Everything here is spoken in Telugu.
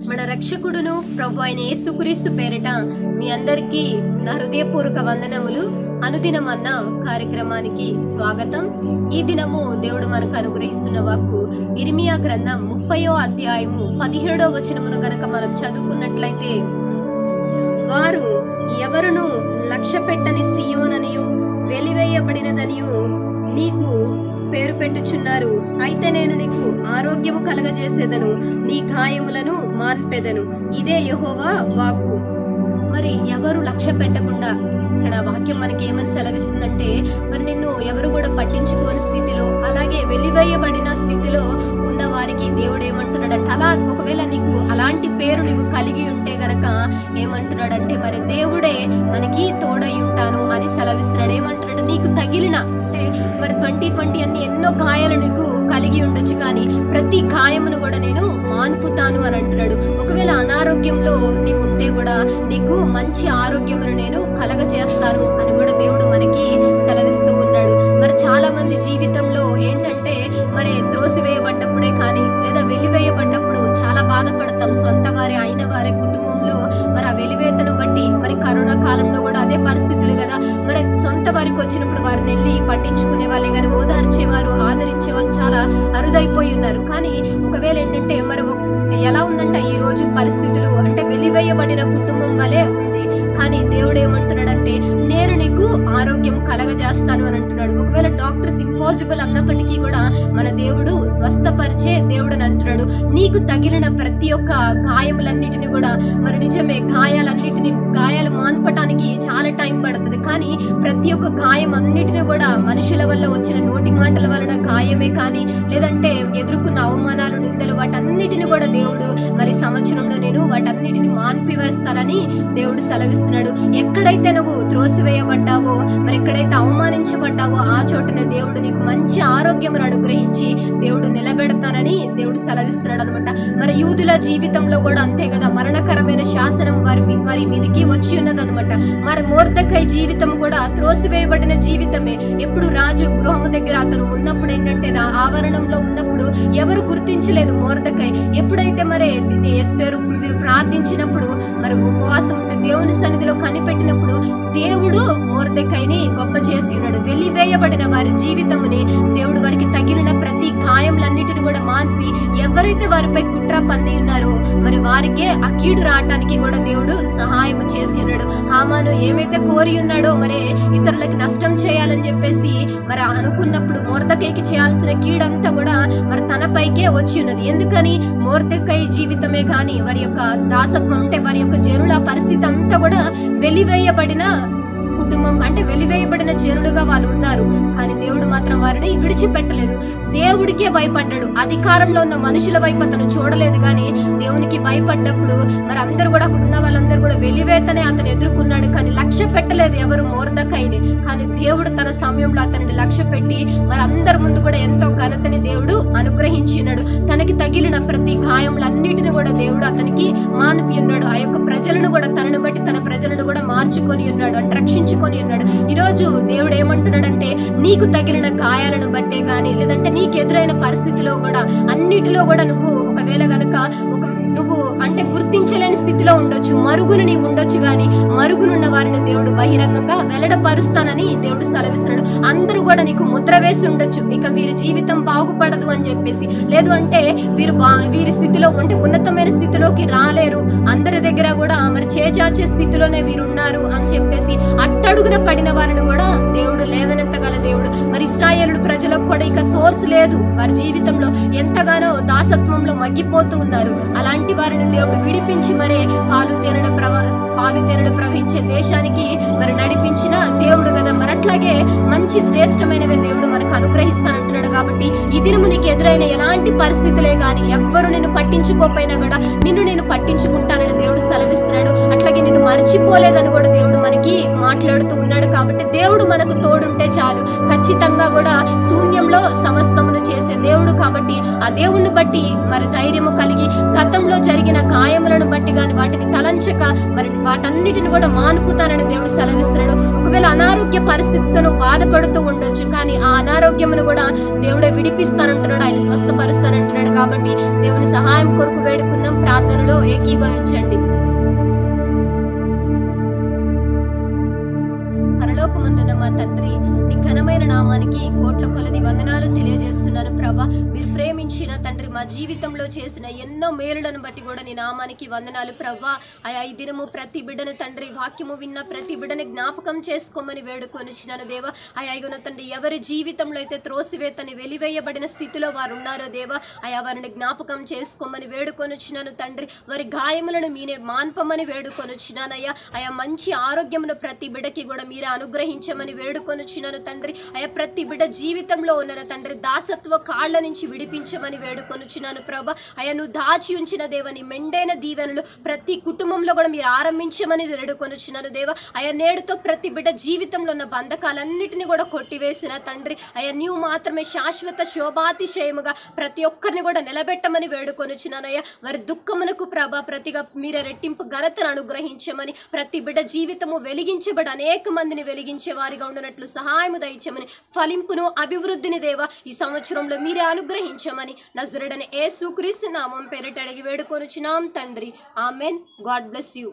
మన రక్షకుడును ప్రభు అయిన యేసుక్రీస్తు పేరిట మీ అందరికీ నా హృదయపూర్వక వందనములు. అనుదినం అన్న కార్యక్రమానికి స్వాగతం. ఈ దినము దేవుడు మనకు అనుగ్రహిస్తున్న వాక్కు ఇర్మియా గ్రంథం 30వ అధ్యాయము 17వ వచనమును గనక మనం చదువుకున్నట్లయితే, వారు ఎవరును లక్ష్య పెట్టని సియోననియు వెలివేయబడినదనియు నీకు పేరు పెట్టుచున్నారు. అయితే నేను నీకు ఆరోగ్యము కలగజేసేదను, నీ గాయములను మాన్పెదను. ఇదే యెహోవా వాక్కు. మరి ఎవరు లక్ష్య పెట్టకుండా, ఇక్కడ వాక్యం మనకి ఏమని సెలవిస్తుందంటే, మరి నిన్ను ఎవరు కూడా పట్టించుకోని స్థితిలో, అలాగే వెలివేయబడిన స్థితిలో ఉన్న వారికి దేవుడు ఏమంటున్నాడంటే, అలా ఒకవేళ నీకు అలాంటి పేరు నువ్వు కలిగి ఉంటే గనక ఏమంటున్నాడంటే, మరి దేవుడే మనకి తోడై ఉంటాను అని సెలవిస్తున్నాడు. ఏమంటున్నాడు, నీకు తగిలిన అంటే మరి 2020 అన్ని ఎన్నో గాయాలు నీకు కలిగి ఉండొచ్చు, కానీ ప్రతి గాయమును కూడా నేను మాన్పుతాను అని అంటున్నాడు. ఒకవేళ అనారోగ్యంలో నీవు ఉంటే కూడా నీకు మంచి ఆరోగ్యమును నేను కలగజేస్తాను అని కూడా దేవుడు మనకి సెలవిస్తూ ఉన్నాడు. మరి చాలా మంది జీవితంలో ఏంటంటే, మరి త్రోసివేయబడ్డప్పుడే కానీ లేదా వెలివేయబడ్డప్పుడు చాలా బాధపడతాం. సొంత వారే అయిన వారే కుటుంబంలో మరి ఆ వెలివేతను బట్టి, మరి కరోనా కాలంలో కూడా అదే పరిస్థితులు కదా. మరి సొంత వారికి వచ్చినప్పుడు వారిని వెళ్ళి పట్టించుకునే వాళ్ళే కానీ ఓదార్చేవారు, ఆదరించేవారు చాలా అరుదైపోయి ఉన్నారు. కానీ ఒకవేళ ఏంటంటే, మరి ఎలా ఉందంటే ఈ రోజు పరిస్థితులు అంటే వెలివేయబడిన కుటుంబం వలె ఉంది. కానీ దేవుడు ఏమంటున్నాడంటే, నేను నీకు ఆరోగ్యం కలగజేస్తాను అని అంటున్నాడు. ఒకవేళ డాక్టర్స్ ఇంపాసిబుల్ అన్నప్పటికీ కూడా మన దేవుడు స్వస్థపరిచే దేవుడు అని అంటున్నాడు. నీకు తగిలిన ప్రతి ఒక్క గాయములన్నిటిని కూడా, మరి నిజమే గాయాలు మాన్పటానికి చాలా టైం పడుతుంది. కానీ ప్రతి ఒక్క గాయం అన్నిటిని కూడా మనుషుల వల్ల వచ్చిన నోటి మాటల వలన గాయమే కానీ, లేదంటే ఎదుర్కొన్న అవమానాలు, నిందలు, వాటన్నిటిని కూడా దేవుడు మరి సంవత్సరంలో నేను వాటన్నిటిని మాన్పివేస్తానని దేవుడు సెలవిస్తున్నాడు. ఎక్కడైతే నువ్వు త్రోసివేయబడ్డావో, మరి ఎక్కడైతే అవమానించబడ్డావో ఆ చోటనే దేవుడు నీకు మంచి ఆరోగ్యమును అనుగ్రహించి దేవుడు నిలబెడతానని దేవుడు సెలవిస్తున్నాడు అనమాట. మరి యూదుల జీవితంలో కూడా అంతే కదా, మరణకరమైన శాసనం వారి మీదకి వచ్చి ఉన్నదనమాట. మరి మొర్దెకై జీవితం కూడా త్రోసివేయబడిన జీవితమే. ఎప్పుడు రాజు గృహము దగ్గర అతను ఉన్నప్పుడు ఏంటంటే, ఆవరణంలో ఉన్నప్పుడు ఎవరు గుర్తించలేదు మొర్దెకై. ఎప్పుడైతే మరి ఎస్తేరు వీరు ప్రార్థించినప్పుడు, మరి ఉపవాసం ఉండి దేవుని సన్నిధిలో కనిపెట్టినప్పుడు దేవుడు మొర్దెకైని గొప్ప చేసి ఉన్నాడు. వెలివేయబడిన వారి జీవితముని దేవుడు వారికి తగిలిన ప్రతి గాయములన్నిటిని కూడా మాన్పి, ఎవరైతే వారిపై కుట్ర పన్ని ఉన్నారో మరి వారికే ఆ కీడు రావటానికి కూడా దేవుడు సహాయం చేసి ఉన్నాడు. హామాను ఏమైతే కోరి ఉన్నాడో, మరి ఇతరులకి నష్టం చేయాలని చెప్పేసి మరి అనుకున్నప్పుడు మొర్దెకైకి చేయాల్సిన కీడంతా కూడా మరి తనపైకే వచ్చి ఉన్నది. ఎందుకని? మొర్దెకై జీవితమే కానీ వారి యొక్క దాసత్వం అంటే వారి యొక్క జనుల పరిస్థితి అంతా కూడా వెలివేయబడిన కుటుంబం అంటే వెలివేయబడిన జనులుగా వాళ్ళు ఉన్నారు. కానీ దేవుడు మాత్రం వారిని విడిచిపెట్టలేదు. దేవుడికే భయపడ్డాడు. అధికారంలో ఉన్న మనుషుల వైపు అతను చూడలేదు. కానీ దేవునికి భయపడ్డప్పుడు మరి అందరూ కూడా ఉన్న వాళ్ళందరూ కూడా వెలివేతనే అతను ఎదుర్కొన్నాడు. కానీ లక్ష్య పెట్టలేదు ఎవరు మొర్దెకైని. కానీ దేవుడు తన సమయంలో అతనిని లక్ష్య పెట్టి మరి అందరి ముందు కూడా ఎంతో ఘనతని దేవుడు అనుగ్రహించినాడు. తనకి తగిలిన ప్రతి గాయములన్నిటిని కూడా దేవుడు అతనికి మాన్పి ఉన్నాడు. ఆ యొక్క ప్రజలను కూడా తనను బట్టి తన ప్రజలను కూడా మార్చుకొని ఉన్నాడు, అంటే రక్షించుకొని ఉన్నాడు. ఈరోజు దేవుడు ఏమంటున్నాడంటే, నీకు తగిలిన గాయాలను బట్టే గాని, లేదంటే నీకు ఎదురైన పరిస్థితిలో కూడా అన్నిటిలో కూడా నువ్వు ఒకవేళ గనక నువ్వు అంటే గుర్తించలేని స్థితిలో ఉండొచ్చు, మరుగును నీవు ఉండొచ్చు. కానీ మరుగునున్న వారిని దేవుడు బహిరంగంగా వెల్లడపరుస్తానని దేవుడు సెలవిస్తున్నాడు. అందరూ కూడా నీకు ముద్ర వేసి ఉండొచ్చు, ఇక వీరి జీవితం బాగుపడదు అని చెప్పేసి. లేదు అంటే వీరి స్థితిలో అంటే ఉన్నతమైన స్థితిలోకి రాలేరు, అందరి దగ్గర కూడా మరి చేజాచే స్థితిలోనే వీరున్నారు అని చెప్పేసి అట్టడుగున పడిన వారిని కూడా దేవుడు లేవనెత్తగల దేవుడు. మరి ఇశ్రాయేలు ప్రజలకు కూడా ఇక సోర్స్ లేదు, వారి జీవితంలో ఎంతగానో దాసత్వంలో మగ్గిపోతూ ఉన్నారు. అలాంటి వారిని దేవుడు విడిపించి మరే పాలు తేనెలు ప్రవహించే దేశానికి మరి నడిపించిన దేవుడు కదా. మరి అట్లాగే మంచి శ్రేష్టమైనవే దేవుడు మనకు అనుగ్రహిస్తానంటున్నాడు. కాబట్టి ఈ దినము నీకు ఎదురైన ఎలాంటి పరిస్థితులే కానీ, ఎవ్వరు నిన్ను పట్టించుకోపోయినా కూడా నిన్ను నేను పట్టించుకుంటానని దేవుడు సెలవిస్తున్నాడు. అట్లాగే నిన్ను మర్చిపోలేదని కూడా దేవుడు మనకి మాట్లాడుతూ ఉన్నాడు. కాబట్టి దేవుడు మనకు తోడుంటే చాలు, ఖచ్చితంగా కూడా శూన్యంలో సమస్తమును చేసే దేవుడు. కాబట్టి ఆ దేవుణ్ణి బట్టి మరి ధైర్యము కలిగి, గతంలో జరిగిన గాయములను బట్టి కానీ వాటిని తలంచక మరి వాటన్నిటిని కూడా మానుకుతానని దేవుడు సెలవిస్తున్నాడు. ఒకవేళ అనారోగ్య పరిస్థితితో నువ్వు బాధపడుతూ ఉండొచ్చు, కానీ ఆ అనారోగ్యమును కూడా దేవుడే విడిపిస్తానంటున్నాడు, ఆయన స్వస్థపరుస్తానంటున్నాడు. కాబట్టి దేవుని సహాయం కొరకు వేడుకుందాం. ప్రార్థనలో ఏకీభవించండి. పరలోకమందున్న మా తండ్రి, నీ ఘనమైన నామానికి కోట్ల కొలది వందనాలు తెలియజేస్తున్నాను ప్రభా. మీరు ప్రేమించిన తండ్రి మా జీవితంలో చేసిన ఎన్నో మేలులను బట్టి కూడా నీ నామానికి వందనాలు ప్రభా. ఆయా ఈ దినము ప్రతి బిడ్డను తండ్రి, వాక్యము విన్న ప్రతి బిడ్డని జ్ఞాపకం చేసుకోమని వేడుకొనిచ్చినాను దేవా. అయాగున తండ్రి, ఎవరి జీవితంలో అయితే త్రోసివేతని వెలివేయబడిన స్థితిలో వారు ఉన్నారో దేవా, ఆయా వారిని జ్ఞాపకం చేసుకోమని వేడుకొనిచ్చినాను తండ్రి. వారి గాయములను మీనే మాన్పమని వేడుకొనిచ్చినానయ్యా. ఆయా మంచి ఆరోగ్యమును ప్రతి బిడ్డకి కూడా మీరే అనుగ్రహించమని వేడుకొనిచ్చినాను తండ్రి. ఆయా ప్రతి బిడ్డ జీవితంలో ఉన్న తండ్రి దాసత్వ కాళ్ళ నుంచి విడిపించమని వేడుకొనిచ్చినాను ప్రభా. ఆయా నువ్వు దాచి ఉంచిన దేవని మెండైన దీవెనలు ప్రతి కుటుంబంలో కూడా మీరు ఆరంభించమని వేడుకొనిచ్చినాను దేవా. ఆయా నేడుతో ప్రతి బిడ్డ జీవితంలో ఉన్న బంధకాలన్నిటిని కూడా కొట్టివేసిన తండ్రి, ఆయా నీవు మాత్రమే శాశ్వత శోభాతిశయముగా ప్రతి ఒక్కరిని కూడా నిలబెట్టమని వేడుకొనిచ్చినానయ్యా. వారి దుఃఖమునకు ప్రభా ప్రతిగా మీరే రెట్టింపు ఘనతను అనుగ్రహించమని, ప్రతి బిడ్డ జీవితము వెలిగించబడి అనేక మందిని వెలిగించే వారిగా ఉండనట్లు సహాయము దయచమని, ఫలింపును అభివృద్ధిని దేవా ఈ సంవత్సరంలో మీరే అనుగ్రహించమని నజరేయుడైన యేసుక్రీస్తు నామం పేరిట అడిగి వేడుకొనుచున్నాం తండ్రి. ఆమెన్. God bless you.